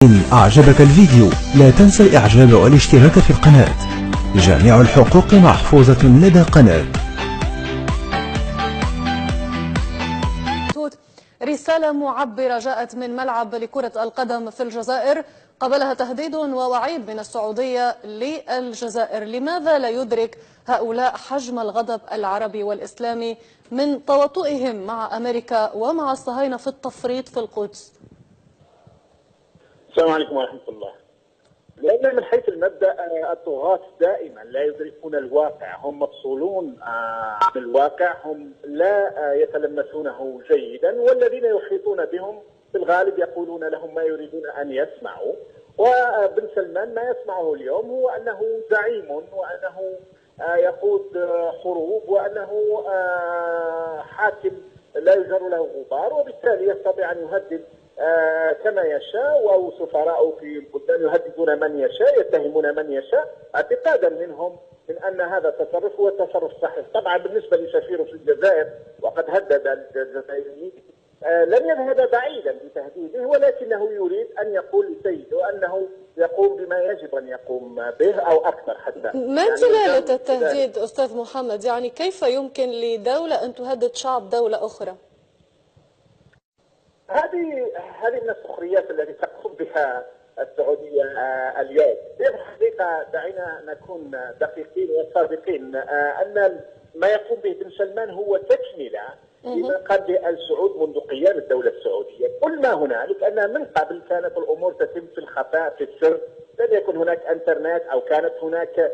إن أعجبك الفيديو لا تنسى الإعجاب والاشتراك في القناة. جميع الحقوق محفوظة لدى قناة. رسالة معبرة جاءت من ملعب لكرة القدم في الجزائر قبلها تهديد ووعيد من السعودية للجزائر. لماذا لا يدرك هؤلاء حجم الغضب العربي والإسلامي من تواطؤهم مع أمريكا ومع الصهاينة في التفريط في القدس؟ السلام عليكم ورحمة الله. لأن من حيث المبدأ الطغاة دائما لا يدركون الواقع، هم مفصولون عن الواقع، هم لا يتلمسونه جيدا، والذين يحيطون بهم في الغالب يقولون لهم ما يريدون أن يسمعوا. وبن سلمان ما يسمعه اليوم هو أنه زعيم، وأنه يقود حروب، وأنه حاكم لا يجر له غبار، وبالتالي يستطيع أن يهدد كما يشاء، أو سفراء في البلدان يهددون من يشاء، يتهمون من يشاء، اعتقادا منهم من أن هذا التصرف هو تصرف صحيح. طبعا بالنسبة لسفيره في الجزائر وقد هدد الجزائريين لن يذهب بعيدا بتهديده، ولكنه يريد أن يقول لسيده أنه يقوم بما يجب أن يقوم به أو أكثر حتى. ما دلالة التهديد أستاذ محمد؟ يعني كيف يمكن لدولة أن تهدد شعب دولة أخرى؟ هذه من السخريات التي تقوم بها السعودية اليوم. في الحقيقة دعينا نكون دقيقين وصادقين، أن ما يقوم به بن سلمان هو تكملة لما قام به آل سعود منذ قيام الدولة السعودية. كل ما هنالك أن من قبل كانت الأمور تتم في الخفاء في السر، لم يكن هناك انترنت، أو كانت هناك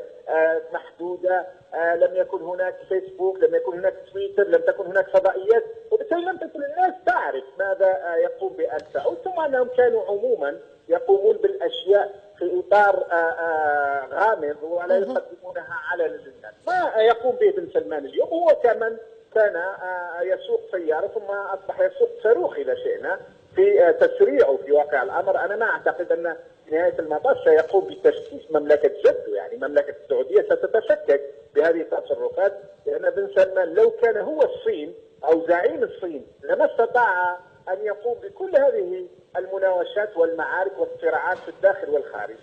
محدودة، لم يكن هناك فيسبوك، لم يكن هناك تويتر، لم تكن هناك فضائيات، وبالتالي لم تكن الناس تعرف ماذا يقوم به آل سعود، ثم أنهم كانوا عموما يقومون بالأشياء في إطار غامض ولا يقدمونها على للناس. ما يقوم به بن سلمان اليوم هو كمن كان يسوق سيارة ثم أصبح يسوق صاروخ إذا شئنا في تسريعه في واقع الأمر. أنا ما أعتقد أن في نهاية المطاف سيقوم بتشكيك مملكة جده، يعني مملكة السعودية ستتفكك بهذه التصرفات، لأن بن سلمان لو كان هو الصين أو زعيم الصين لما استطاع أن يقوم بكل هذه المناوشات والمعارك والصراعات في الداخل والخارج.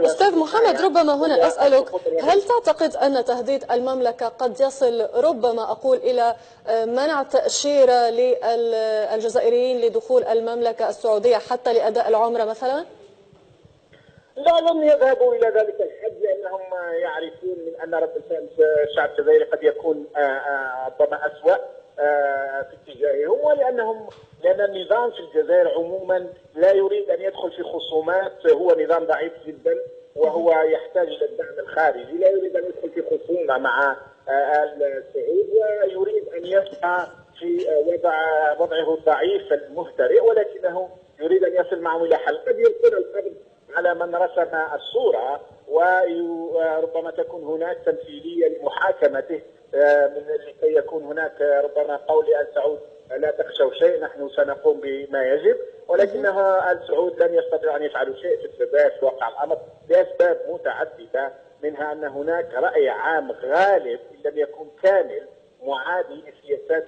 أستاذ محمد، ربما هنا أسألك، هل تعتقد أن تهديد المملكة قد يصل ربما أقول إلى منع تأشيرة للجزائريين لدخول المملكة السعودية حتى لأداء العمرة مثلا؟ لا، لن يذهبوا إلى ذلك الحد، لأنهم يعرفون من أن رد فعل الشعب الجزائري قد يكون ربما أسوأ في اتجاههم، لأن النظام في الجزائر عموما لا يريد أن يدخل في خصومات. هو نظام ضعيف جدا وهو يحتاج إلى الدعم الخارجي، لا يريد أن يدخل في خصومة مع آل سعود، ويريد أن يسعى في وضعه الضعيف المهترئ، ولكنه يريد أن يصل معهم إلى حل. قد يلقون القبض على من رسم الصورة، وربما تكون هناك تمثيلية لمحاكمته لكي يكون هناك ربما قول لآل سعود لا تخشوا شيء، نحن سنقوم بما يجب، ولكنها آل سعود لن يستطيعوا أن يفعلوا شيء في الجزائر في واقع الأمر لأسباب متعددة، منها أن هناك رأي عام غالب إن لم يكن كامل معادي لسياسات